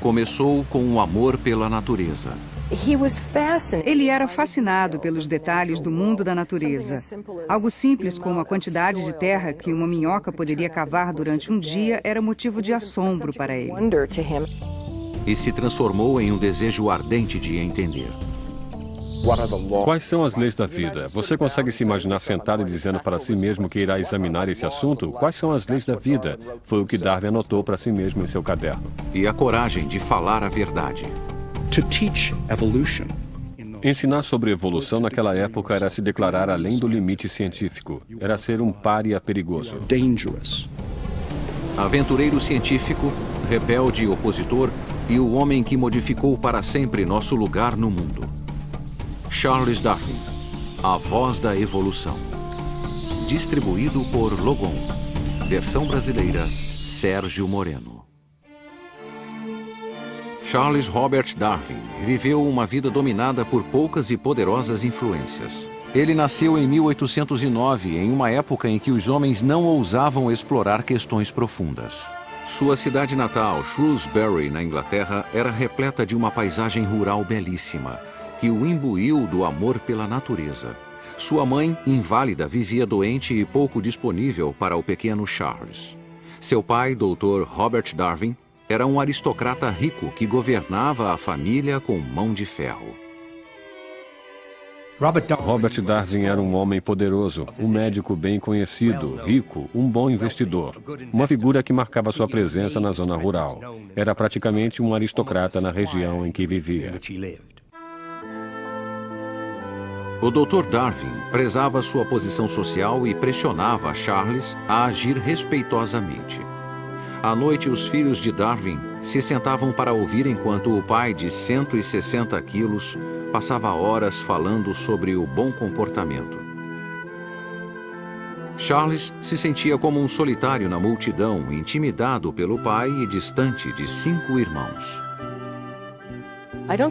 começou com um amor pela natureza. Ele era fascinado pelos detalhes do mundo da natureza. Algo simples como a quantidade de terra que uma minhoca poderia cavar durante um dia era motivo de assombro para ele. E se transformou em um desejo ardente de entender. Quais são as leis da vida? Você consegue se imaginar sentado e dizendo para si mesmo que irá examinar esse assunto? Quais são as leis da vida? Foi o que Darwin anotou para si mesmo em seu caderno. E a coragem de falar a verdade. Ensinar sobre evolução naquela época era se declarar além do limite científico. Era ser um pária perigoso. Aventureiro científico, rebelde opositor e o homem que modificou para sempre nosso lugar no mundo. Charles Darwin, a voz da evolução. Distribuído por Logon. Versão brasileira, Sérgio Moreno. Charles Robert Darwin viveu uma vida dominada por poucas e poderosas influências. Ele nasceu em 1809, em uma época em que os homens não ousavam explorar questões profundas. Sua cidade natal, Shrewsbury, na Inglaterra, era repleta de uma paisagem rural belíssima, que o imbuiu do amor pela natureza. Sua mãe, inválida, vivia doente e pouco disponível para o pequeno Charles. Seu pai, Dr. Robert Darwin, era um aristocrata rico que governava a família com mão de ferro. Robert Darwin era um homem poderoso, um médico bem conhecido, rico, um bom investidor. Uma figura que marcava sua presença na zona rural. Era praticamente um aristocrata na região em que vivia. O Dr. Darwin prezava sua posição social e pressionava Charles a agir respeitosamente. À noite, os filhos de Darwin se sentavam para ouvir enquanto o pai, de 160 quilos, passava horas falando sobre o bom comportamento. Charles se sentia como um solitário na multidão, intimidado pelo pai e distante de 5 irmãos.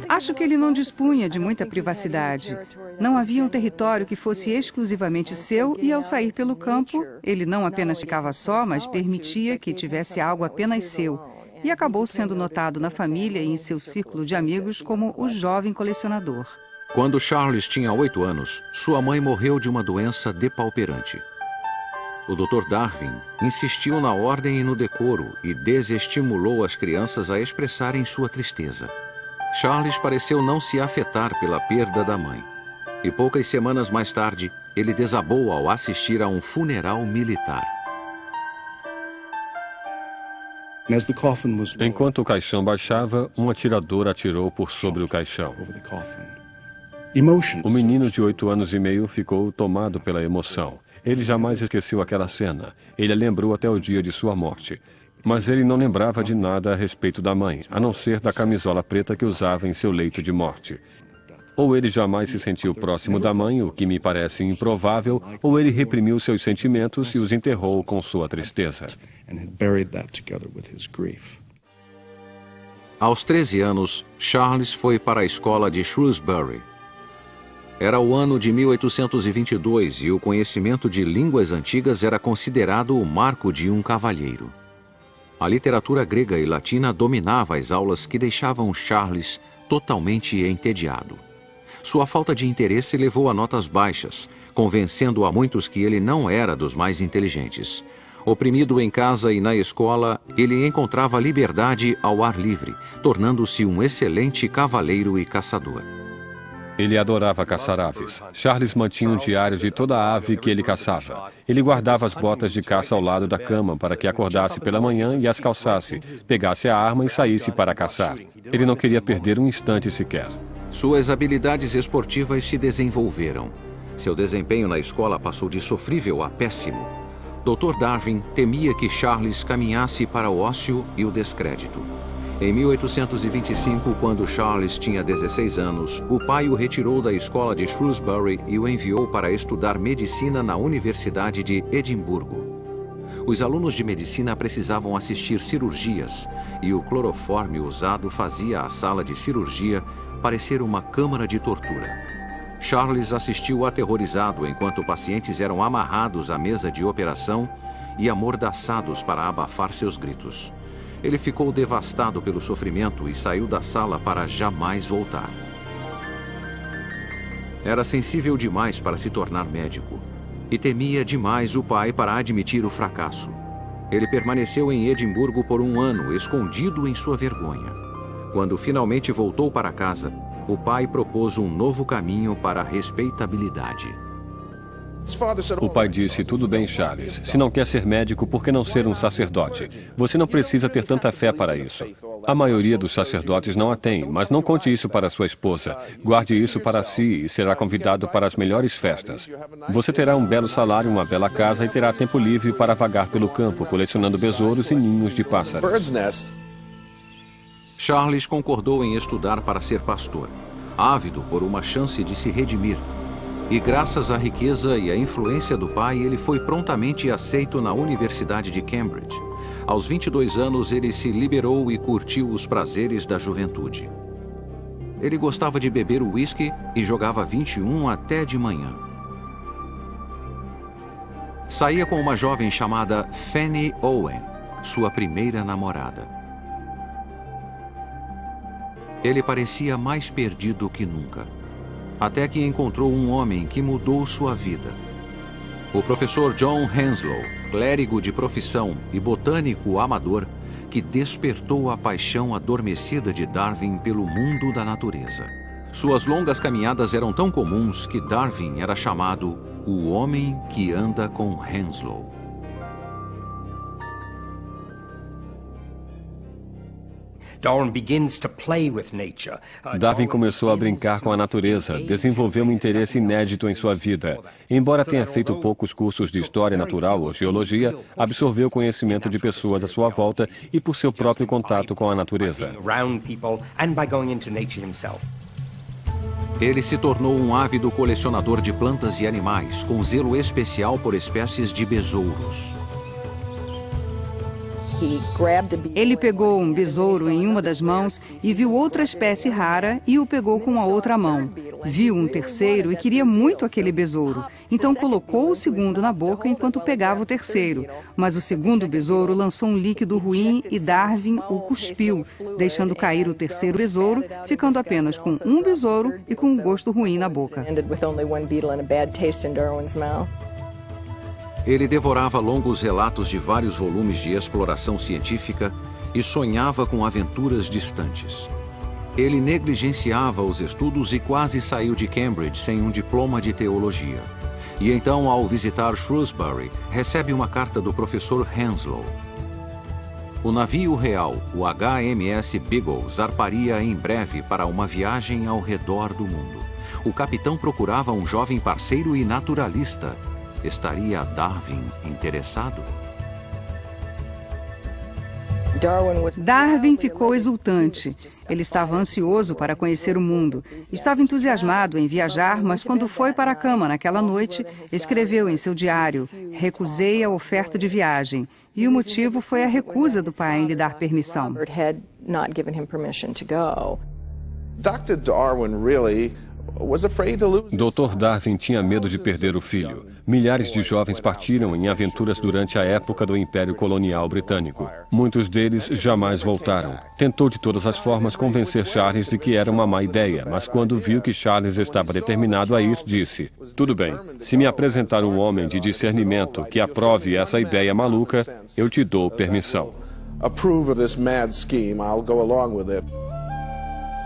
Acho que ele não dispunha de muita privacidade. Não havia um território que fosse exclusivamente seu e, ao sair pelo campo, ele não apenas ficava só, mas permitia que tivesse algo apenas seu. E acabou sendo notado na família e em seu círculo de amigos como o jovem colecionador. Quando Charles tinha 8 anos, sua mãe morreu de uma doença depauperante. O Dr. Darwin insistiu na ordem e no decoro e desestimulou as crianças a expressarem sua tristeza. Charles pareceu não se afetar pela perda da mãe. E poucas semanas mais tarde, ele desabou ao assistir a um funeral militar. Enquanto o caixão baixava, um atirador atirou por sobre o caixão. O menino de 8 anos e meio ficou tomado pela emoção. Ele jamais esqueceu aquela cena. Ele a lembrou até o dia de sua morte. Mas ele não lembrava de nada a respeito da mãe, a não ser da camisola preta que usava em seu leito de morte. Ou ele jamais se sentiu próximo da mãe, o que me parece improvável, ou ele reprimiu seus sentimentos e os enterrou com sua tristeza. Aos 13 anos, Charles foi para a escola de Shrewsbury. Era o ano de 1822 e o conhecimento de línguas antigas era considerado o marco de um cavalheiro. A literatura grega e latina dominava as aulas que deixavam Charles totalmente entediado. Sua falta de interesse levou a notas baixas, convencendo a muitos que ele não era dos mais inteligentes. Oprimido em casa e na escola, ele encontrava liberdade ao ar livre, tornando-se um excelente cavaleiro e caçador. Ele adorava caçar aves. Charles mantinha um diário de toda a ave que ele caçava. Ele guardava as botas de caça ao lado da cama para que acordasse pela manhã e as calçasse, pegasse a arma e saísse para caçar. Ele não queria perder um instante sequer. Suas habilidades esportivas se desenvolveram. Seu desempenho na escola passou de sofrível a péssimo. Dr. Darwin temia que Charles caminhasse para o ócio e o descrédito. Em 1825, quando Charles tinha 16 anos, o pai o retirou da escola de Shrewsbury e o enviou para estudar medicina na Universidade de Edimburgo. Os alunos de medicina precisavam assistir cirurgias e o cloroforme usado fazia a sala de cirurgia parecer uma câmara de tortura. Charles assistiu aterrorizado enquanto pacientes eram amarrados à mesa de operação e amordaçados para abafar seus gritos. Ele ficou devastado pelo sofrimento e saiu da sala para jamais voltar. Era sensível demais para se tornar médico e temia demais o pai para admitir o fracasso. Ele permaneceu em Edimburgo por 1 ano, escondido em sua vergonha. Quando finalmente voltou para casa, o pai propôs um novo caminho para a respeitabilidade. O pai disse, tudo bem, Charles. Se não quer ser médico, por que não ser um sacerdote? Você não precisa ter tanta fé para isso. A maioria dos sacerdotes não a tem, mas não conte isso para sua esposa. Guarde isso para si e será convidado para as melhores festas. Você terá um belo salário, uma bela casa e terá tempo livre para vagar pelo campo, colecionando besouros e ninhos de pássaros. Charles concordou em estudar para ser pastor, ávido por uma chance de se redimir. E graças à riqueza e à influência do pai, ele foi prontamente aceito na Universidade de Cambridge. Aos 22 anos, ele se liberou e curtiu os prazeres da juventude. Ele gostava de beber o uísque e jogava 21 até de manhã. Saía com uma jovem chamada Fanny Owen, sua primeira namorada. Ele parecia mais perdido que nunca, até que encontrou um homem que mudou sua vida. O professor John Henslow, clérigo de profissão e botânico amador, que despertou a paixão adormecida de Darwin pelo mundo da natureza. Suas longas caminhadas eram tão comuns que Darwin era chamado o homem que anda com Henslow. Darwin começou a brincar com a natureza, desenvolveu um interesse inédito em sua vida. Embora tenha feito poucos cursos de história natural ou geologia, absorveu conhecimento de pessoas à sua volta e por seu próprio contato com a natureza. Ele se tornou um ávido colecionador de plantas e animais, com zelo especial por espécies de besouros. Ele pegou um besouro em uma das mãos e viu outra espécie rara e o pegou com a outra mão. Viu um terceiro e queria muito aquele besouro. Então colocou o segundo na boca enquanto pegava o terceiro. Mas o segundo besouro lançou um líquido ruim e Darwin o cuspiu, deixando cair o terceiro besouro, ficando apenas com um besouro e com um gosto ruim na boca. Ele devorava longos relatos de vários volumes de exploração científica e sonhava com aventuras distantes. Ele negligenciava os estudos e quase saiu de Cambridge sem um diploma de teologia. E então, ao visitar Shrewsbury, recebe uma carta do professor Henslow. O navio real, o HMS Beagle, zarparia em breve para uma viagem ao redor do mundo. O capitão procurava um jovem parceiro e naturalista. Estaria Darwin interessado? Darwin ficou exultante. Ele estava ansioso para conhecer o mundo. Estava entusiasmado em viajar, mas quando foi para a cama naquela noite, escreveu em seu diário: "Recusei a oferta de viagem." E o motivo foi a recusa do pai em lhe dar permissão. Dr. Darwin really Dr. Darwin tinha medo de perder o filho. Milhares de jovens partiram em aventuras durante a época do Império Colonial Britânico. Muitos deles jamais voltaram. Tentou de todas as formas convencer Charles de que era uma má ideia, mas quando viu que Charles estava determinado a ir, disse: "Tudo bem, se me apresentar um homem de discernimento que aprove essa ideia maluca, eu te dou permissão."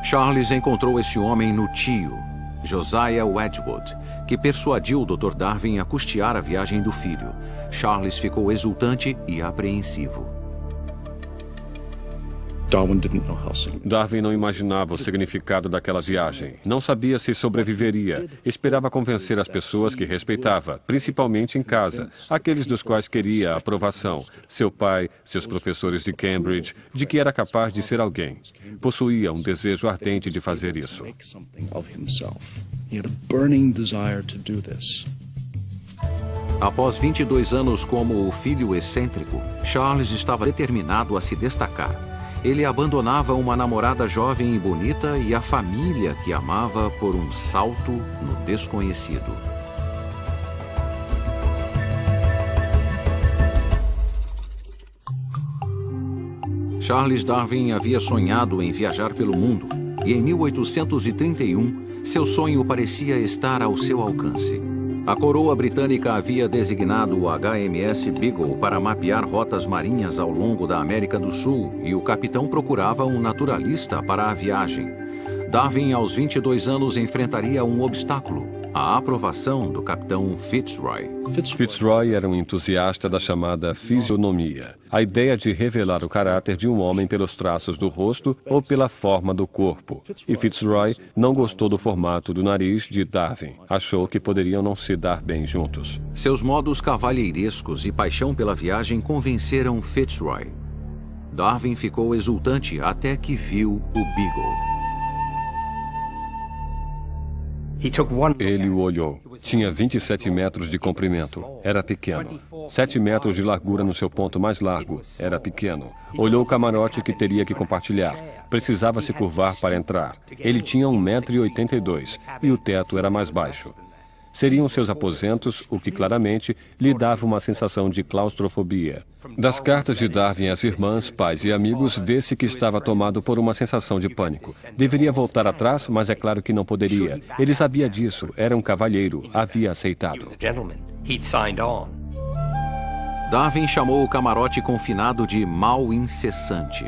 Charles encontrou esse homem no tio, Josiah Wedgwood, que persuadiu o Dr. Darwin a custear a viagem do filho. Charles ficou exultante e apreensivo. Darwin não imaginava o significado daquela viagem. Não sabia se sobreviveria. Esperava convencer as pessoas que respeitava, principalmente em casa, aqueles dos quais queria a aprovação. Seu pai, seus professores de Cambridge, de que era capaz de ser alguém. Possuía um desejo ardente de fazer isso. Após 22 anos como o filho excêntrico, Charles estava determinado a se destacar. Ele abandonava uma namorada jovem e bonita e a família que amava por um salto no desconhecido. Charles Darwin havia sonhado em viajar pelo mundo e em 1831 seu sonho parecia estar ao seu alcance. A coroa britânica havia designado o HMS Beagle para mapear rotas marinhas ao longo da América do Sul e o capitão procurava um naturalista para a viagem. Darwin, aos 22 anos, enfrentaria um obstáculo: a aprovação do capitão Fitzroy. Fitzroy era um entusiasta da chamada fisionomia, a ideia de revelar o caráter de um homem pelos traços do rosto ou pela forma do corpo. E Fitzroy não gostou do formato do nariz de Darwin. Achou que poderiam não se dar bem juntos. Seus modos cavalheirescos e paixão pela viagem convenceram Fitzroy. Darwin ficou exultante até que viu o Beagle. Ele o olhou. Tinha 27 metros de comprimento. Era pequeno. 7 metros de largura no seu ponto mais largo. Era pequeno. Olhou o camarote que teria que compartilhar. Precisava se curvar para entrar. Ele tinha 1,82 m e o teto era mais baixo. Seriam seus aposentos, o que claramente lhe dava uma sensação de claustrofobia. Das cartas de Darwin às irmãs, pais e amigos, vê-se que estava tomado por uma sensação de pânico. Deveria voltar atrás, mas é claro que não poderia. Ele sabia disso, era um cavalheiro, havia aceitado. Darwin chamou o camarote confinado de mal incessante.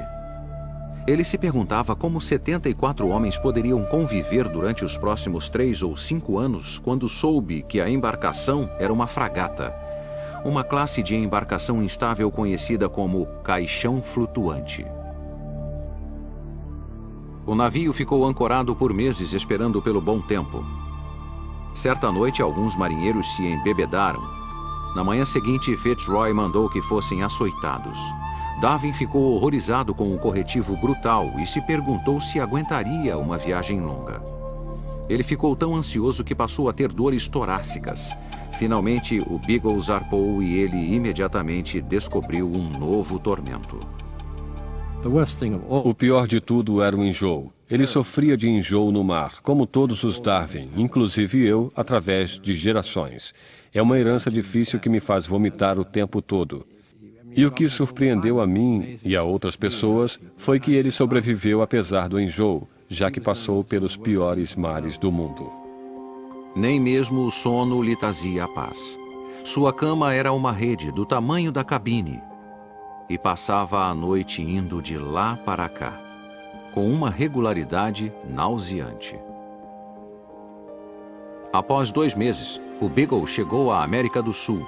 Ele se perguntava como 74 homens poderiam conviver durante os próximos 3 ou 5 anos quando soube que a embarcação era uma fragata, uma classe de embarcação instável conhecida como caixão flutuante. O navio ficou ancorado por meses esperando pelo bom tempo. Certa noite, alguns marinheiros se embebedaram. Na manhã seguinte, Fitzroy mandou que fossem açoitados. Darwin ficou horrorizado com o corretivo brutal e se perguntou se aguentaria uma viagem longa. Ele ficou tão ansioso que passou a ter dores torácicas. Finalmente, o Beagle zarpou e ele imediatamente descobriu um novo tormento. O pior de tudo era o enjoo. Ele sofria de enjoo no mar, como todos os Darwin, inclusive eu, através de gerações. É uma herança difícil que me faz vomitar o tempo todo. E o que surpreendeu a mim e a outras pessoas foi que ele sobreviveu apesar do enjoo, já que passou pelos piores mares do mundo. Nem mesmo o sono lhe trazia a paz. Sua cama era uma rede do tamanho da cabine e passava a noite indo de lá para cá, com uma regularidade nauseante. Após 2 meses, o Beagle chegou à América do Sul.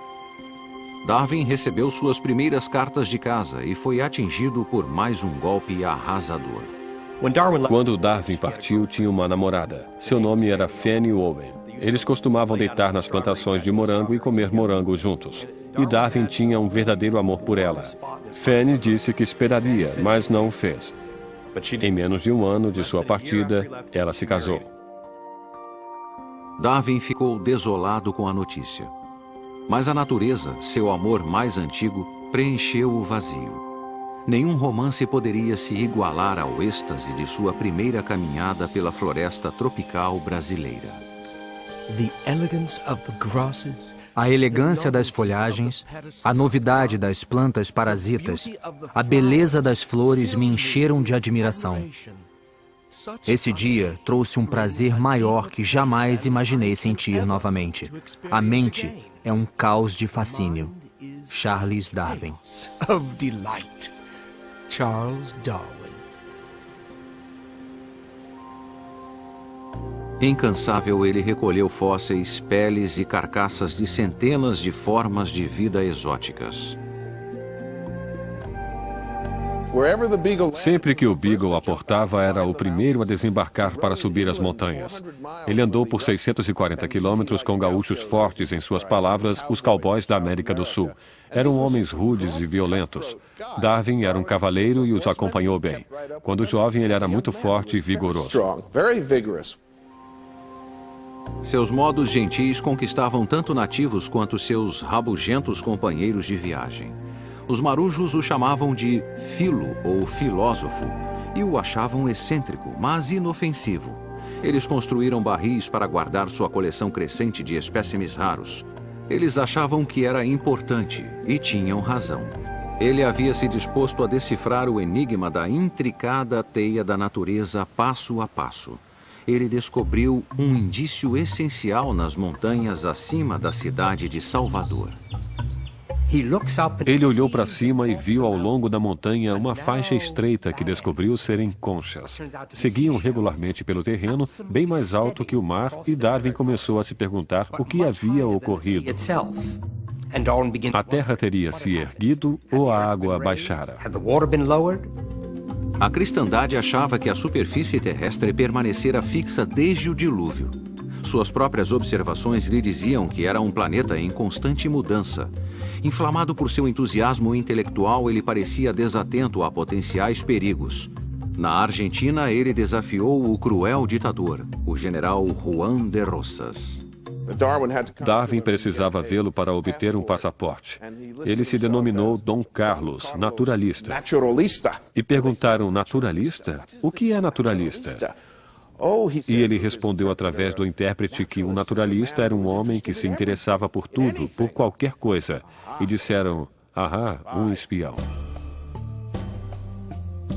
Darwin recebeu suas primeiras cartas de casa e foi atingido por mais um golpe arrasador. Quando Darwin partiu, tinha uma namorada. Seu nome era Fanny Owen. Eles costumavam deitar nas plantações de morango e comer morango juntos. E Darwin tinha um verdadeiro amor por ela. Fanny disse que esperaria, mas não o fez. Em menos de 1 ano de sua partida, ela se casou. Darwin ficou desolado com a notícia. Mas a natureza, seu amor mais antigo, preencheu o vazio. Nenhum romance poderia se igualar ao êxtase de sua primeira caminhada pela floresta tropical brasileira. A elegância das folhagens, a novidade das plantas parasitas, a beleza das flores me encheram de admiração. Esse dia trouxe um prazer maior que jamais imaginei sentir novamente. A mente é um caos de fascínio. Charles Darwin. Charles Darwin. Incansável, ele recolheu fósseis, peles e carcaças de centenas de formas de vida exóticas. Sempre que o Beagle aportava, era o primeiro a desembarcar para subir as montanhas. Ele andou por 640 quilômetros com gaúchos fortes, em suas palavras, os cowboys da América do Sul. Eram homens rudes e violentos. Darwin era um cavaleiro e os acompanhou bem. Quando jovem, ele era muito forte e vigoroso. Seus modos gentis conquistavam tanto nativos quanto seus rabugentos companheiros de viagem. Os marujos o chamavam de filo ou filósofo e o achavam excêntrico, mas inofensivo. Eles construíram barris para guardar sua coleção crescente de espécimes raros. Eles achavam que era importante e tinham razão. Ele havia se disposto a decifrar o enigma da intricada teia da natureza passo a passo. Ele descobriu um indício essencial nas montanhas acima da cidade de Salvador. Ele olhou para cima e viu ao longo da montanha uma faixa estreita que descobriu serem conchas. Seguiam regularmente pelo terreno, bem mais alto que o mar, e Darwin começou a se perguntar o que havia ocorrido. A terra teria se erguido ou a água baixara? A cristandade achava que a superfície terrestre permanecera fixa desde o dilúvio. Suas próprias observações lhe diziam que era um planeta em constante mudança. Inflamado por seu entusiasmo intelectual, ele parecia desatento a potenciais perigos. Na Argentina, ele desafiou o cruel ditador, o general Juan de Rosas. Darwin precisava vê-lo para obter um passaporte. Ele se denominou Dom Carlos, naturalista. E perguntaram, naturalista? O que é naturalista? E ele respondeu através do intérprete que um naturalista era um homem que se interessava por tudo, por qualquer coisa. E disseram, um espião.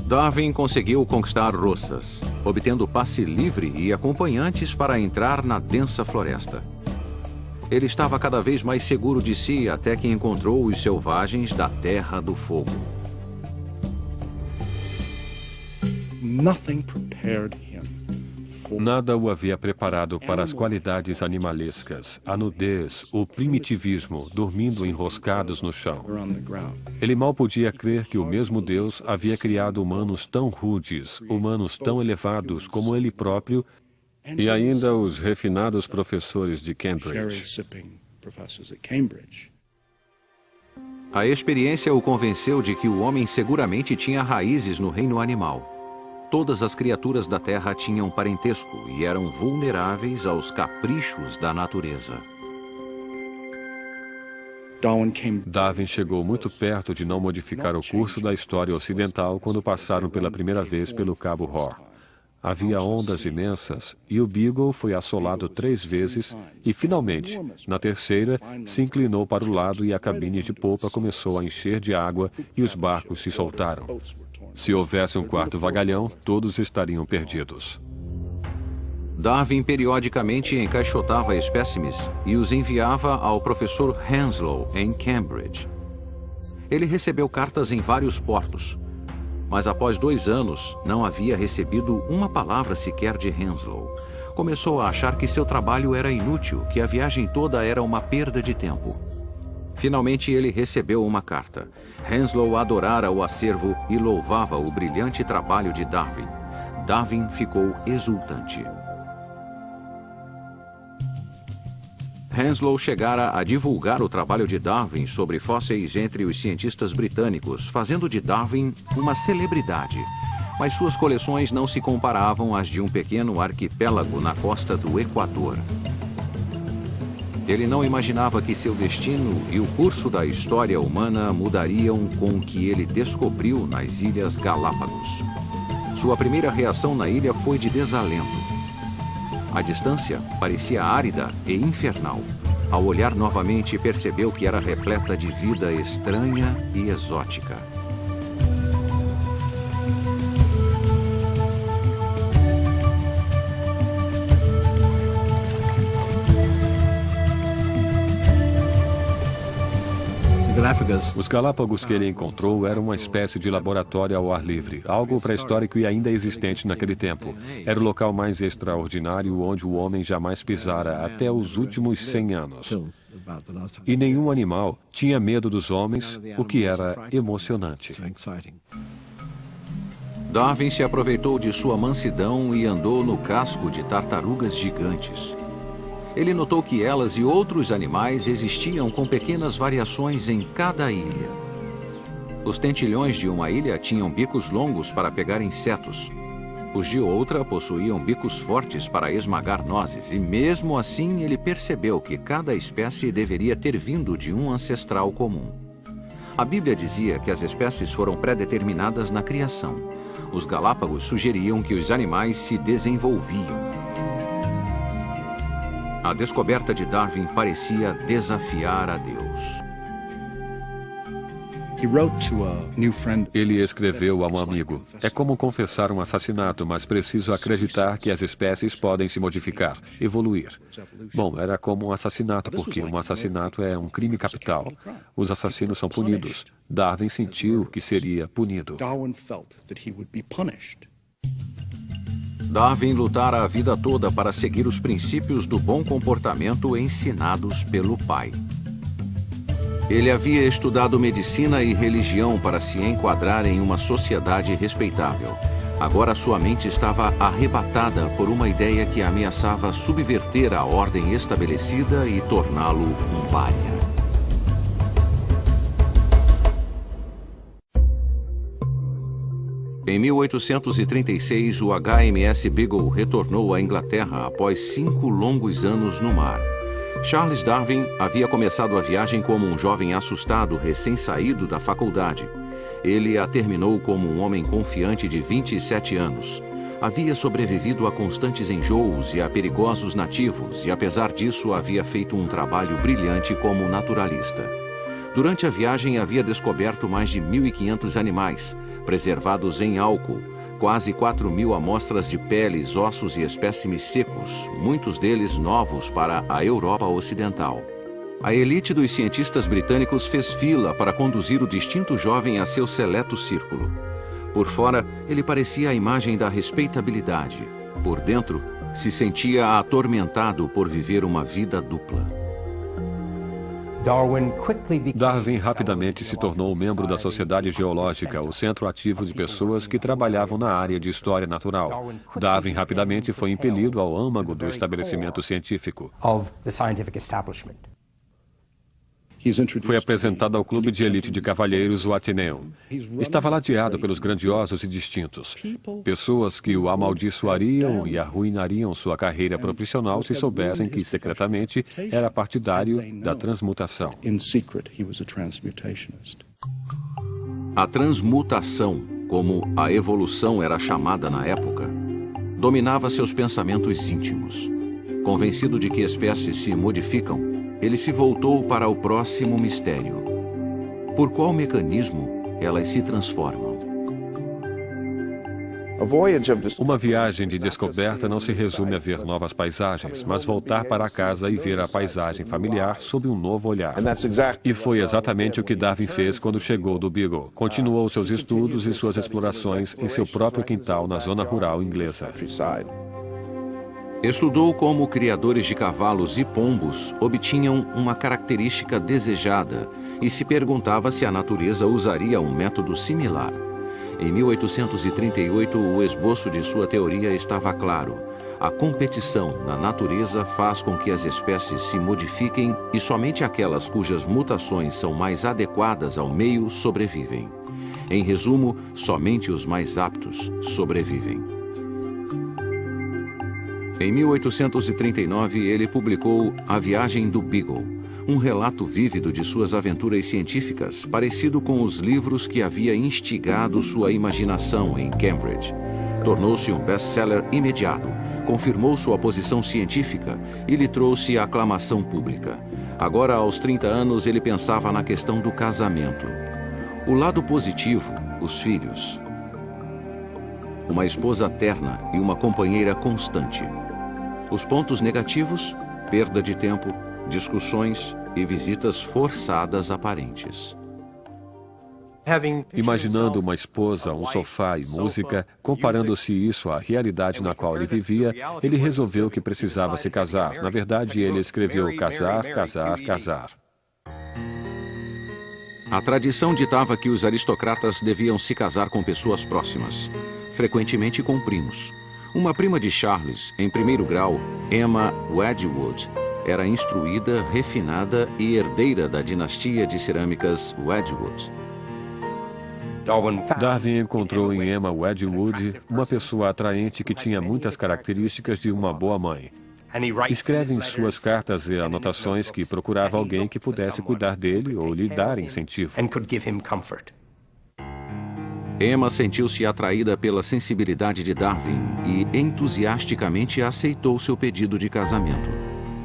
Darwin conseguiu conquistar Rosas, obtendo passe livre e acompanhantes para entrar na densa floresta. Ele estava cada vez mais seguro de si até que encontrou os selvagens da Terra do Fogo. Nada o havia preparado para as qualidades animalescas, a nudez, o primitivismo, dormindo enroscados no chão. Ele mal podia crer que o mesmo Deus havia criado humanos tão rudes, humanos tão elevados como ele próprio, e ainda os refinados professores de Cambridge. A experiência o convenceu de que o homem seguramente tinha raízes no reino animal. Todas as criaturas da Terra tinham parentesco e eram vulneráveis aos caprichos da natureza. Darwin chegou muito perto de não modificar o curso da história ocidental quando passaram pela primeira vez pelo Cabo Horn. Havia ondas imensas e o Beagle foi assolado 3 vezes e, finalmente, na terceira, se inclinou para o lado e a cabine de popa começou a encher de água e os barcos se soltaram. Se houvesse um quarto vagalhão, todos estariam perdidos. Darwin periodicamente encaixotava espécimes e os enviava ao professor Henslow, em Cambridge. Ele recebeu cartas em vários portos, mas após 2 anos não havia recebido uma palavra sequer de Henslow. Começou a achar que seu trabalho era inútil, que a viagem toda era uma perda de tempo. Finalmente ele recebeu uma carta. Henslow adorara o acervo e louvava o brilhante trabalho de Darwin. Darwin ficou exultante. Henslow chegara a divulgar o trabalho de Darwin sobre fósseis entre os cientistas britânicos, fazendo de Darwin uma celebridade. Mas suas coleções não se comparavam às de um pequeno arquipélago na costa do Equador. Ele não imaginava que seu destino e o curso da história humana mudariam com o que ele descobriu nas Ilhas Galápagos. Sua primeira reação na ilha foi de desalento. A distância parecia árida e infernal. Ao olhar novamente, percebeu que era repleta de vida estranha e exótica. Os Galápagos que ele encontrou eram uma espécie de laboratório ao ar livre, algo pré-histórico e ainda existente naquele tempo. Era o local mais extraordinário onde o homem jamais pisara até os últimos 100 anos. E nenhum animal tinha medo dos homens, o que era emocionante. Darwin se aproveitou de sua mansidão e andou no casco de tartarugas gigantes. Ele notou que elas e outros animais existiam com pequenas variações em cada ilha. Os tentilhões de uma ilha tinham bicos longos para pegar insetos. Os de outra possuíam bicos fortes para esmagar nozes, e mesmo assim ele percebeu que cada espécie deveria ter vindo de um ancestral comum. A Bíblia dizia que as espécies foram pré-determinadas na criação. Os Galápagos sugeriam que os animais se desenvolviam. A descoberta de Darwin parecia desafiar a Deus. Ele escreveu a um amigo: é como confessar um assassinato, mas preciso acreditar que as espécies podem se modificar, evoluir. Bom, era como um assassinato, porque um assassinato é um crime capital. Os assassinos são punidos. Darwin sentiu que seria punido. Darwin lutara a vida toda para seguir os princípios do bom comportamento ensinados pelo pai. Ele havia estudado medicina e religião para se enquadrar em uma sociedade respeitável. Agora sua mente estava arrebatada por uma ideia que ameaçava subverter a ordem estabelecida e torná-lo um pária. Em 1836, o HMS Beagle retornou à Inglaterra após 5 longos anos no mar. Charles Darwin havia começado a viagem como um jovem assustado recém-saído da faculdade. Ele a terminou como um homem confiante de 27 anos. Havia sobrevivido a constantes enjoos e a perigosos nativos e, apesar disso, havia feito um trabalho brilhante como naturalista. Durante a viagem, havia descoberto mais de 1.500 animais, preservados em álcool, quase 4.000 amostras de peles, ossos e espécimes secos, muitos deles novos para a Europa Ocidental. A elite dos cientistas britânicos fez fila para conduzir o distinto jovem a seu seleto círculo. Por fora, ele parecia a imagem da respeitabilidade. Por dentro, se sentia atormentado por viver uma vida dupla. Darwin rapidamente se tornou membro da Sociedade Geológica, o centro ativo de pessoas que trabalhavam na área de história natural. Darwin rapidamente foi impelido ao âmago do estabelecimento científico. Foi apresentado ao clube de elite de cavalheiros, o Athenaeum. Estava ladeado pelos grandiosos e distintos. Pessoas que o amaldiçoariam e arruinariam sua carreira profissional se soubessem que, secretamente, era partidário da transmutação. A transmutação, como a evolução era chamada na época, dominava seus pensamentos íntimos. Convencido de que espécies se modificam, ele se voltou para o próximo mistério. Por qual mecanismo elas se transformam? Uma viagem de descoberta não se resume a ver novas paisagens, mas voltar para casa e ver a paisagem familiar sob um novo olhar. E foi exatamente o que Darwin fez quando chegou do Beagle. Continuou seus estudos e suas explorações em seu próprio quintal na zona rural inglesa. Estudou como criadores de cavalos e pombos obtinham uma característica desejada e se perguntava se a natureza usaria um método similar. Em 1838, o esboço de sua teoria estava claro. A competição na natureza faz com que as espécies se modifiquem e somente aquelas cujas mutações são mais adequadas ao meio sobrevivem. Em resumo, somente os mais aptos sobrevivem. Em 1839, ele publicou A Viagem do Beagle, um relato vívido de suas aventuras científicas, parecido com os livros que havia instigado sua imaginação em Cambridge. Tornou-se um best-seller imediato, confirmou sua posição científica e lhe trouxe a aclamação pública. Agora, aos 30 anos, ele pensava na questão do casamento. O lado positivo, os filhos. Uma esposa terna e uma companheira constante. Os pontos negativos, perda de tempo, discussões e visitas forçadas aparentes. Imaginando uma esposa, um sofá e música, comparando-se isso à realidade na qual ele vivia, ele resolveu que precisava se casar. Na verdade, ele escreveu casar, casar, casar. A tradição ditava que os aristocratas deviam se casar com pessoas próximas, frequentemente com primos. Uma prima de Charles, em primeiro grau, Emma Wedgwood, era instruída, refinada e herdeira da dinastia de cerâmicas Wedgwood. Darwin encontrou em Emma Wedgwood uma pessoa atraente que tinha muitas características de uma boa mãe. Escreve em suas cartas e anotações que procurava alguém que pudesse cuidar dele ou lhe dar incentivo. Emma sentiu-se atraída pela sensibilidade de Darwin e entusiasticamente aceitou seu pedido de casamento.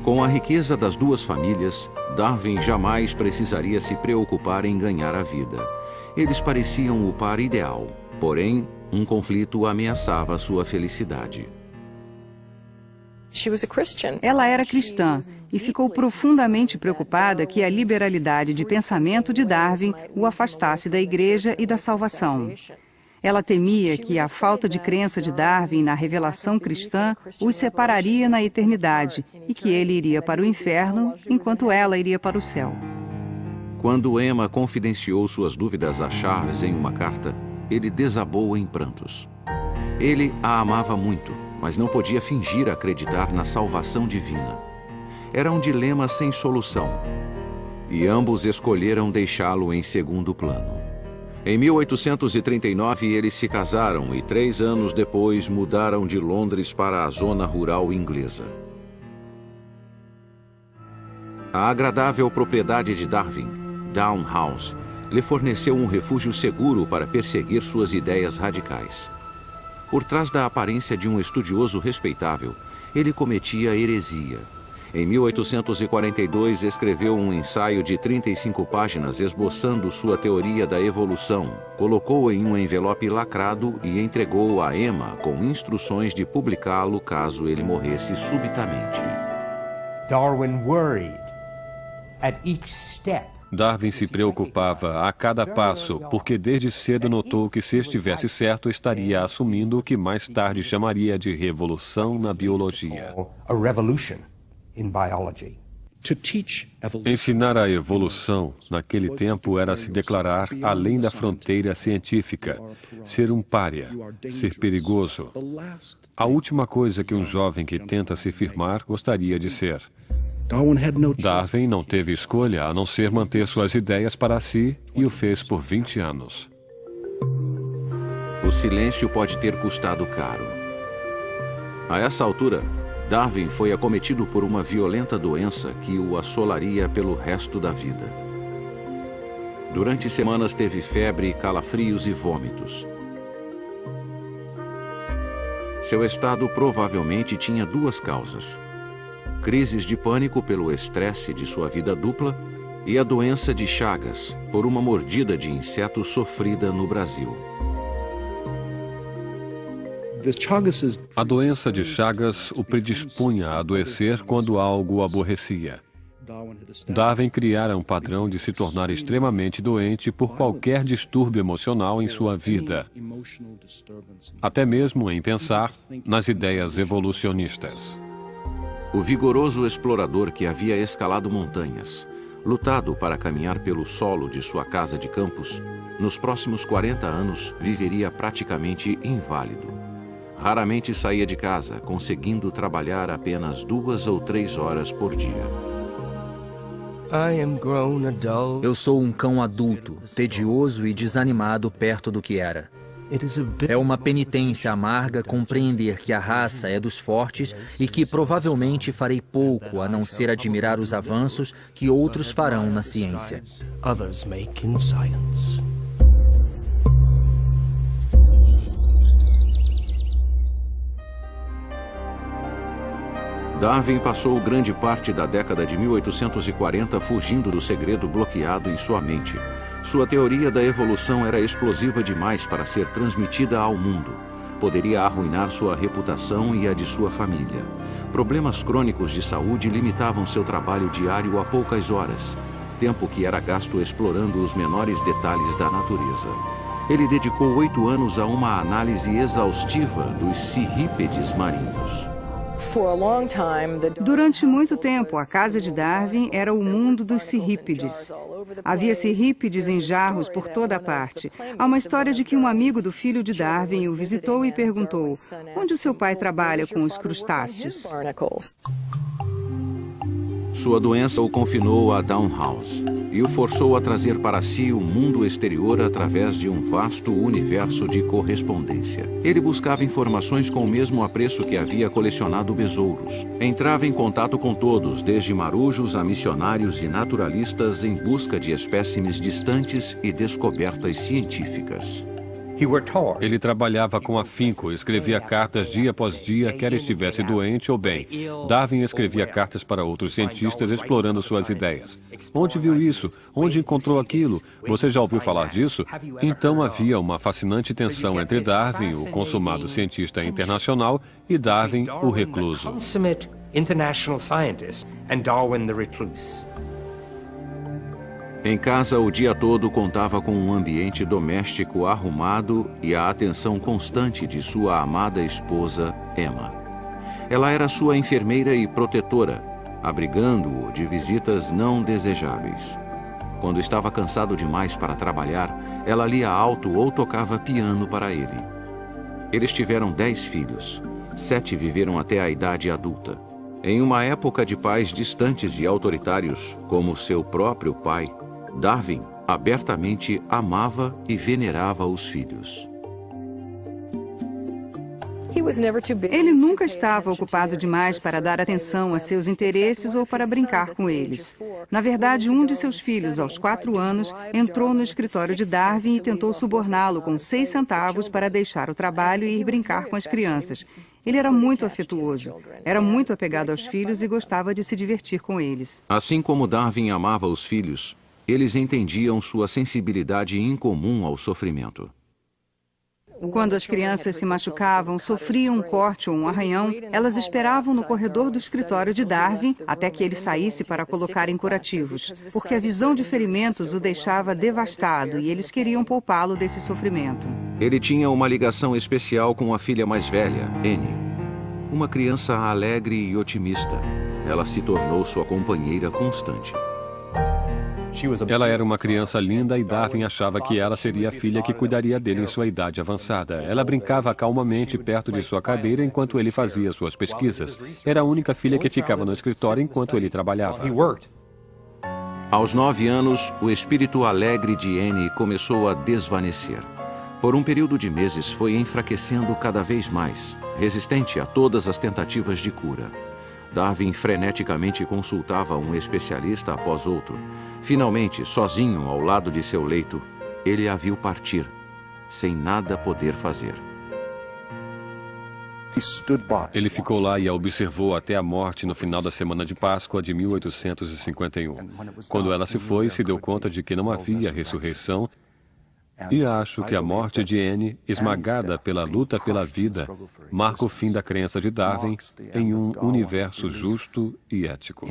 Com a riqueza das duas famílias, Darwin jamais precisaria se preocupar em ganhar a vida. Eles pareciam o par ideal, porém, um conflito ameaçava sua felicidade. Ela era cristã e ficou profundamente preocupada que a liberalidade de pensamento de Darwin o afastasse da igreja e da salvação. Ela temia que a falta de crença de Darwin na revelação cristã os separaria na eternidade e que ele iria para o inferno enquanto ela iria para o céu. Quando Emma confidenciou suas dúvidas a Charles em uma carta, ele desabou em prantos. Ele a amava muito, mas não podia fingir acreditar na salvação divina. Era um dilema sem solução, e ambos escolheram deixá-lo em segundo plano. Em 1839, eles se casaram e 3 anos depois mudaram de Londres para a zona rural inglesa. A agradável propriedade de Darwin, Down House, lhe forneceu um refúgio seguro para perseguir suas ideias radicais. Por trás da aparência de um estudioso respeitável, ele cometia heresia. Em 1842, escreveu um ensaio de 35 páginas esboçando sua teoria da evolução, colocou-o em um envelope lacrado e entregou-o a Emma com instruções de publicá-lo caso ele morresse subitamente. Darwin worried at each step. Darwin se preocupava a cada passo, porque desde cedo notou que se estivesse certo, estaria assumindo o que mais tarde chamaria de revolução na biologia. Ensinar a evolução, naquele tempo, era se declarar além da fronteira científica, ser um pária, ser perigoso. A última coisa que um jovem que tenta se firmar gostaria de ser. Darwin não teve escolha a não ser manter suas ideias para si e o fez por 20 anos. O silêncio pode ter custado caro. A essa altura, Darwin foi acometido por uma violenta doença que o assolaria pelo resto da vida. Durante semanas teve febre, calafrios e vômitos. Seu estado provavelmente tinha 2 causas: crises de pânico pelo estresse de sua vida dupla e a doença de Chagas, por uma mordida de inseto sofrida no Brasil. A doença de Chagas o predispunha a adoecer quando algo o aborrecia. Darwin criara um padrão de se tornar extremamente doente por qualquer distúrbio emocional em sua vida, até mesmo em pensar nas ideias evolucionistas. O vigoroso explorador que havia escalado montanhas, lutado para caminhar pelo solo de sua casa de campos, nos próximos 40 anos viveria praticamente inválido. Raramente saía de casa, conseguindo trabalhar apenas 2 ou 3 horas por dia. Eu sou um cão adulto, tedioso e desanimado perto do que era. É uma penitência amarga compreender que a raça é dos fortes e que provavelmente farei pouco a não ser admirar os avanços que outros farão na ciência. Darwin passou grande parte da década de 1840 fugindo do segredo bloqueado em sua mente. Sua teoria da evolução era explosiva demais para ser transmitida ao mundo. Poderia arruinar sua reputação e a de sua família. Problemas crônicos de saúde limitavam seu trabalho diário a poucas horas, tempo que era gasto explorando os menores detalhes da natureza. Ele dedicou 8 anos a uma análise exaustiva dos cirrípedes marinhos. Durante muito tempo, a casa de Darwin era o mundo dos cirrípedes. Havia cirrípedes em jarros por toda a parte. Há uma história de que um amigo do filho de Darwin o visitou e perguntou: onde o seu pai trabalha com os crustáceos? Sua doença o confinou a Down House e o forçou a trazer para si o mundo exterior através de um vasto universo de correspondência. Ele buscava informações com o mesmo apreço que havia colecionado besouros. Entrava em contato com todos, desde marujos a missionários e naturalistas, em busca de espécimes distantes e descobertas científicas. Ele trabalhava com afinco, escrevia cartas dia após dia, quer estivesse doente ou bem. Darwin escrevia cartas para outros cientistas explorando suas ideias. Onde viu isso? Onde encontrou aquilo? Você já ouviu falar disso? Então havia uma fascinante tensão entre Darwin, o consumado cientista internacional, e Darwin, o recluso. Em casa, o dia todo contava com um ambiente doméstico arrumado e a atenção constante de sua amada esposa, Emma. Ela era sua enfermeira e protetora, abrigando-o de visitas não desejáveis. Quando estava cansado demais para trabalhar, ela lia alto ou tocava piano para ele. Eles tiveram 10 filhos. 7 viveram até a idade adulta. Em uma época de pais distantes e autoritários, como seu próprio pai, Darwin abertamente amava e venerava os filhos. Ele nunca estava ocupado demais para dar atenção a seus interesses ou para brincar com eles. Na verdade, um de seus filhos, aos 4 anos, entrou no escritório de Darwin e tentou suborná-lo com 6 centavos para deixar o trabalho e ir brincar com as crianças. Ele era muito afetuoso, era muito apegado aos filhos e gostava de se divertir com eles. Assim como Darwin amava os filhos, eles entendiam sua sensibilidade incomum ao sofrimento. Quando as crianças se machucavam, sofriam um corte ou um arranhão, elas esperavam no corredor do escritório de Darwin até que ele saísse para colocarem curativos, porque a visão de ferimentos o deixava devastado e eles queriam poupá-lo desse sofrimento. Ele tinha uma ligação especial com a filha mais velha, Annie. Uma criança alegre e otimista. Ela se tornou sua companheira constante. Ela era uma criança linda e Darwin achava que ela seria a filha que cuidaria dele em sua idade avançada. Ela brincava calmamente perto de sua cadeira enquanto ele fazia suas pesquisas. Era a única filha que ficava no escritório enquanto ele trabalhava. Aos 9 anos, o espírito alegre de Annie começou a desvanecer. Por um período de meses, foi enfraquecendo cada vez mais, resistente a todas as tentativas de cura. Darwin freneticamente consultava um especialista após outro. Finalmente, sozinho ao lado de seu leito, ele a viu partir, sem nada poder fazer. Ele ficou lá e a observou até a morte no final da semana de Páscoa de 1851. Quando ela se foi, se deu conta de que não havia ressurreição. E acho que a morte de Annie, esmagada pela luta pela vida, marca o fim da crença de Darwin em um universo justo e ético.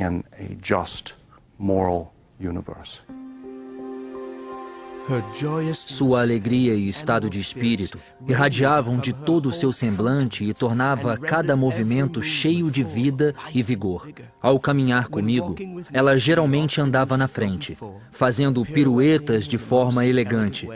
Sua alegria e estado de espírito irradiavam de todo o seu semblante e tornava cada movimento cheio de vida e vigor. Ao caminhar comigo, ela geralmente andava na frente, fazendo piruetas de forma elegante.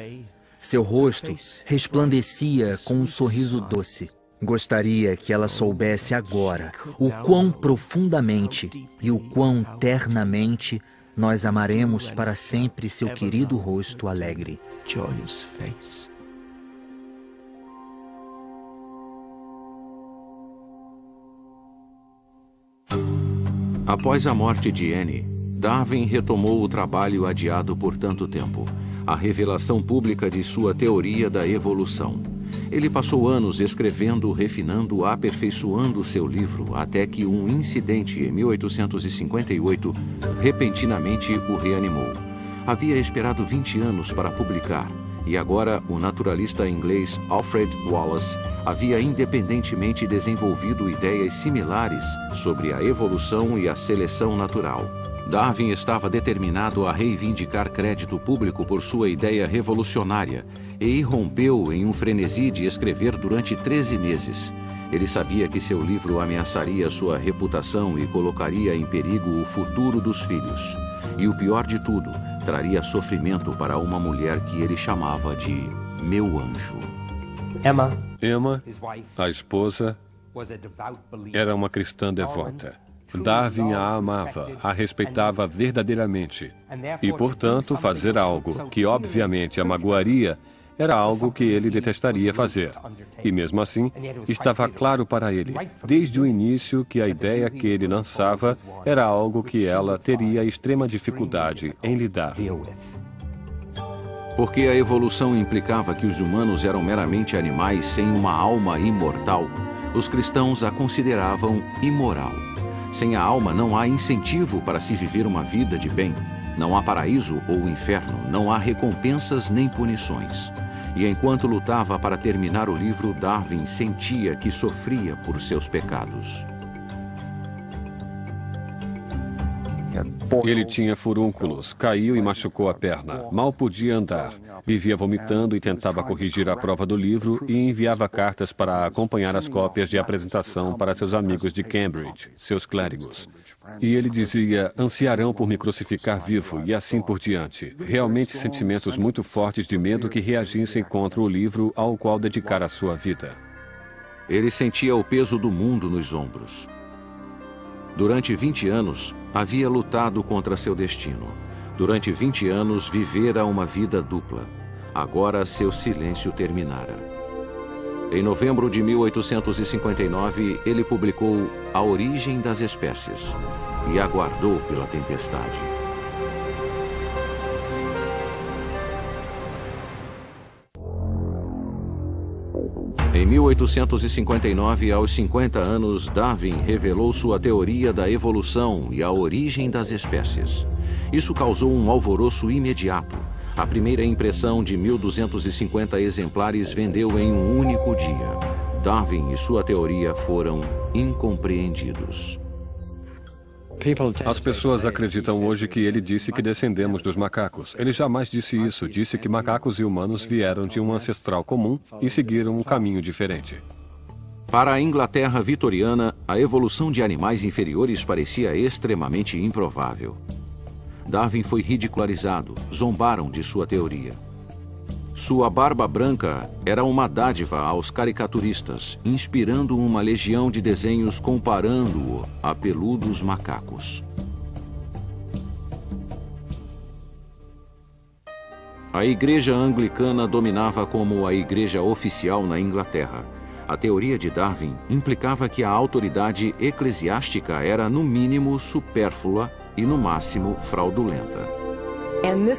Seu rosto resplandecia com um sorriso doce. Gostaria que ela soubesse agora o quão profundamente e o quão ternamente nós amaremos para sempre seu querido rosto alegre. Após a morte de Annie, Darwin retomou o trabalho adiado por tanto tempo, a revelação pública de sua teoria da evolução. Ele passou anos escrevendo, refinando, aperfeiçoando seu livro, até que um incidente em 1858 repentinamente o reanimou. Havia esperado 20 anos para publicar, e agora o naturalista inglês Alfred Wallace havia independentemente desenvolvido ideias similares sobre a evolução e a seleção natural. Darwin estava determinado a reivindicar crédito público por sua ideia revolucionária e irrompeu em um frenesi de escrever durante 13 meses. Ele sabia que seu livro ameaçaria sua reputação e colocaria em perigo o futuro dos filhos. E o pior de tudo, traria sofrimento para uma mulher que ele chamava de meu anjo. Emma, a esposa, era uma cristã devota. Darwin a amava, a respeitava verdadeiramente. E, portanto, fazer algo que obviamente a magoaria era algo que ele detestaria fazer. E mesmo assim, estava claro para ele, desde o início, que a ideia que ele lançava era algo que ela teria extrema dificuldade em lidar. Porque a evolução implicava que os humanos eram meramente animais sem uma alma imortal, os cristãos a consideravam imoral. Sem a alma não há incentivo para se viver uma vida de bem. Não há paraíso ou inferno, não há recompensas nem punições. E enquanto lutava para terminar o livro, Darwin sentia que sofria por seus pecados. Ele tinha furúnculos, caiu e machucou a perna. Mal podia andar. Vivia vomitando e tentava corrigir a prova do livro e enviava cartas para acompanhar as cópias de apresentação para seus amigos de Cambridge, seus clérigos. E ele dizia, ansiarão por me crucificar vivo e assim por diante. Realmente sentimentos muito fortes de medo que reagissem contra o livro ao qual dedicara a sua vida. Ele sentia o peso do mundo nos ombros. Durante 20 anos, havia lutado contra seu destino. Durante 20 anos, vivera uma vida dupla. Agora, seu silêncio terminara. Em novembro de 1859, ele publicou A Origem das Espécies e aguardou pela tempestade. Em 1859, aos 50 anos, Darwin revelou sua teoria da evolução e a origem das espécies. Isso causou um alvoroço imediato. A primeira impressão de 1.250 exemplares vendeu em um único dia. Darwin e sua teoria foram incompreendidos. As pessoas acreditam hoje que ele disse que descendemos dos macacos. Ele jamais disse isso. Disse que macacos e humanos vieram de um ancestral comum e seguiram um caminho diferente. Para a Inglaterra vitoriana, a evolução de animais inferiores parecia extremamente improvável. Darwin foi ridicularizado, zombaram de sua teoria. Sua barba branca era uma dádiva aos caricaturistas, inspirando uma legião de desenhos comparando-o a peludos macacos. A igreja anglicana dominava como a igreja oficial na Inglaterra. A teoria de Darwin implicava que a autoridade eclesiástica era, no mínimo, supérflua e, no máximo, fraudulenta.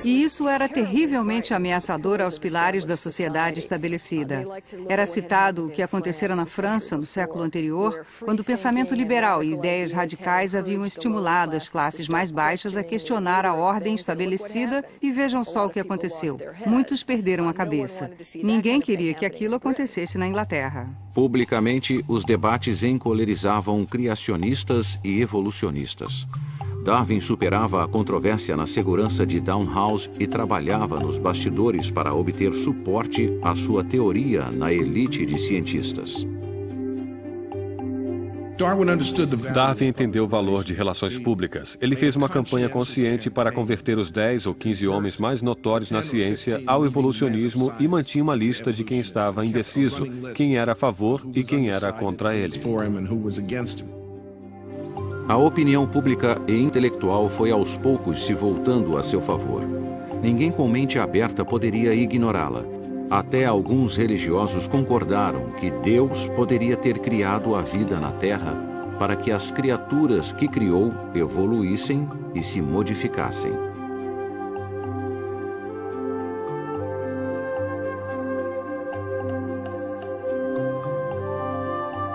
E isso era terrivelmente ameaçador aos pilares da sociedade estabelecida. Era citado o que acontecera na França no século anterior, quando o pensamento liberal e ideias radicais haviam estimulado as classes mais baixas a questionar a ordem estabelecida e vejam só o que aconteceu. Muitos perderam a cabeça. Ninguém queria que aquilo acontecesse na Inglaterra. Publicamente, os debates encolerizavam criacionistas e evolucionistas. Darwin superava a controvérsia na segurança de Downhouse e trabalhava nos bastidores para obter suporte à sua teoria na elite de cientistas. Darwin entendeu o valor de relações públicas. Ele fez uma campanha consciente para converter os 10 ou 15 homens mais notórios na ciência ao evolucionismo e mantinha uma lista de quem estava indeciso, quem era a favor e quem era contra ele. A opinião pública e intelectual foi aos poucos se voltando a seu favor. Ninguém com mente aberta poderia ignorá-la. Até alguns religiosos concordaram que Deus poderia ter criado a vida na Terra para que as criaturas que criou evoluíssem e se modificassem.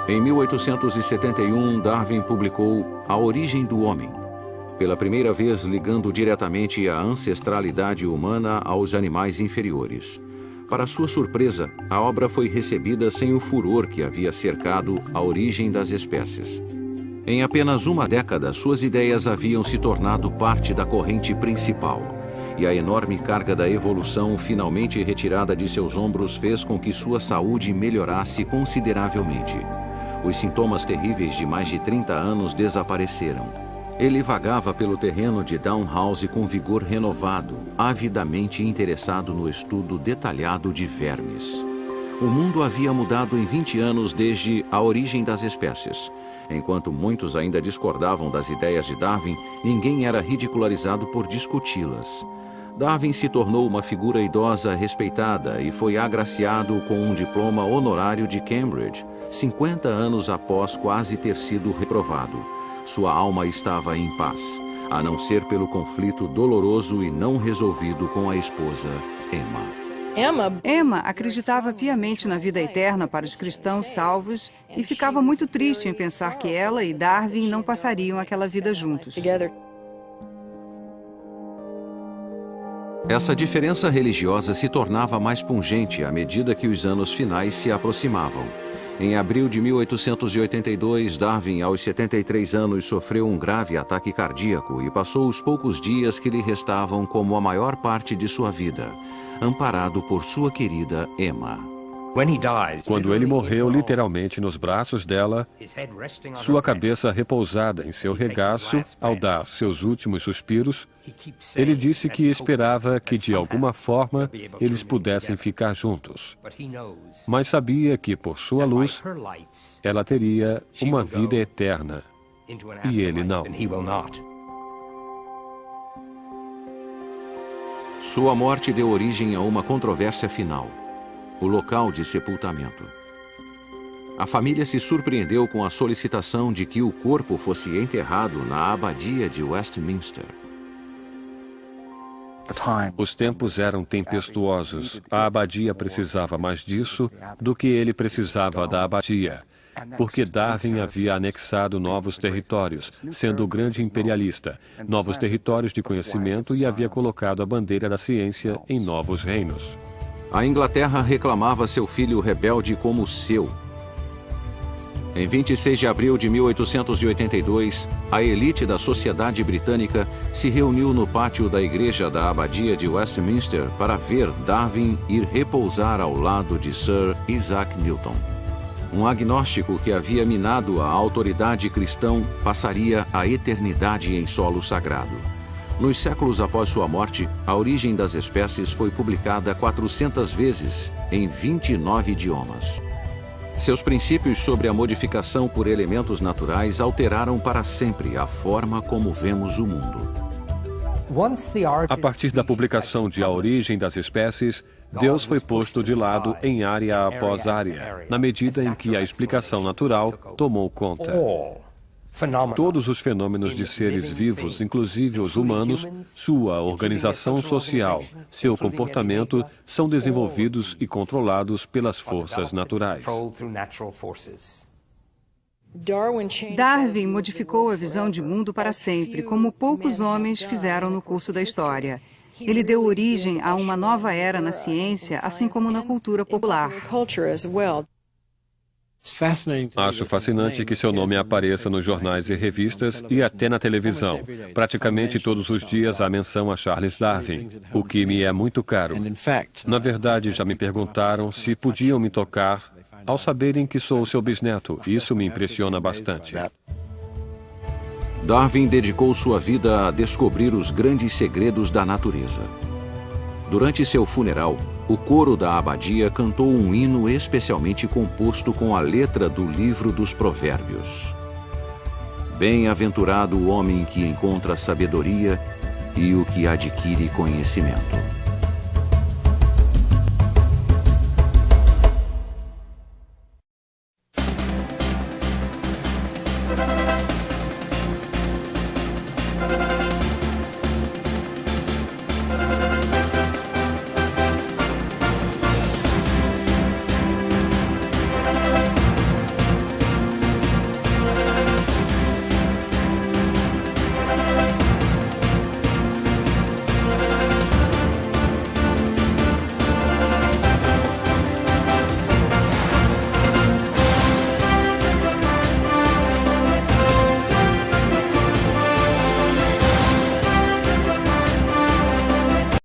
Em 1871, Darwin publicou A Origem do Homem, pela primeira vez ligando diretamente a ancestralidade humana aos animais inferiores. Para sua surpresa, a obra foi recebida sem o furor que havia cercado a origem das espécies. Em apenas uma década, suas ideias haviam se tornado parte da corrente principal, e a enorme carga da evolução finalmente retirada de seus ombros fez com que sua saúde melhorasse consideravelmente. Os sintomas terríveis de mais de 30 anos desapareceram. Ele vagava pelo terreno de Downhouse com vigor renovado, avidamente interessado no estudo detalhado de vermes. O mundo havia mudado em 20 anos desde A Origem das Espécies. Enquanto muitos ainda discordavam das ideias de Darwin, ninguém era ridicularizado por discuti-las. Darwin se tornou uma figura idosa respeitada e foi agraciado com um diploma honorário de Cambridge, 50 anos após quase ter sido reprovado. Sua alma estava em paz, a não ser pelo conflito doloroso e não resolvido com a esposa, Emma. Emma acreditava piamente na vida eterna para os cristãos salvos e ficava muito triste em pensar que ela e Darwin não passariam aquela vida juntos. Essa diferença religiosa se tornava mais pungente à medida que os anos finais se aproximavam. Em abril de 1882, Darwin, aos 73 anos, sofreu um grave ataque cardíaco e passou os poucos dias que lhe restavam como a maior parte de sua vida, amparado por sua querida Emma. Quando ele morreu literalmente nos braços dela, sua cabeça repousada em seu regaço ao dar seus últimos suspiros, ele disse que esperava que de alguma forma eles pudessem ficar juntos. Mas sabia que por sua luz, ela teria uma vida eterna e ele não. Sua morte deu origem a uma controvérsia final: o local de sepultamento. A família se surpreendeu com a solicitação de que o corpo fosse enterrado na abadia de Westminster. Os tempos eram tempestuosos. A abadia precisava mais disso do que ele precisava da abadia, porque Darwin havia anexado novos territórios, sendo o grande imperialista, novos territórios de conhecimento, e havia colocado a bandeira da ciência em novos reinos. A Inglaterra reclamava seu filho rebelde como seu. Em 26 de abril de 1882, a elite da sociedade britânica se reuniu no pátio da igreja da abadia de Westminster para ver Darwin ir repousar ao lado de Sir Isaac Newton. Um agnóstico que havia minado a autoridade cristã passaria a eternidade em solo sagrado. Nos séculos após sua morte, A Origem das Espécies foi publicada 400 vezes em 29 idiomas. Seus princípios sobre a modificação por elementos naturais alteraram para sempre a forma como vemos o mundo. A partir da publicação de A Origem das Espécies, Deus foi posto de lado em área após área, na medida em que a explicação natural tomou conta. Todos os fenômenos de seres vivos, inclusive os humanos, sua organização social, seu comportamento, são desenvolvidos e controlados pelas forças naturais. Darwin modificou a visão de mundo para sempre, como poucos homens fizeram no curso da história. Ele deu origem a uma nova era na ciência, assim como na cultura popular. Acho fascinante que seu nome apareça nos jornais e revistas e até na televisão. Praticamente todos os dias há menção a Charles Darwin, o que me é muito caro. Na verdade, já me perguntaram se podiam me tocar ao saberem que sou seu bisneto. Isso me impressiona bastante. Darwin dedicou sua vida a descobrir os grandes segredos da natureza. Durante seu funeral, o coro da abadia cantou um hino especialmente composto com a letra do livro dos Provérbios. Bem-aventurado o homem que encontra sabedoria e o que adquire conhecimento.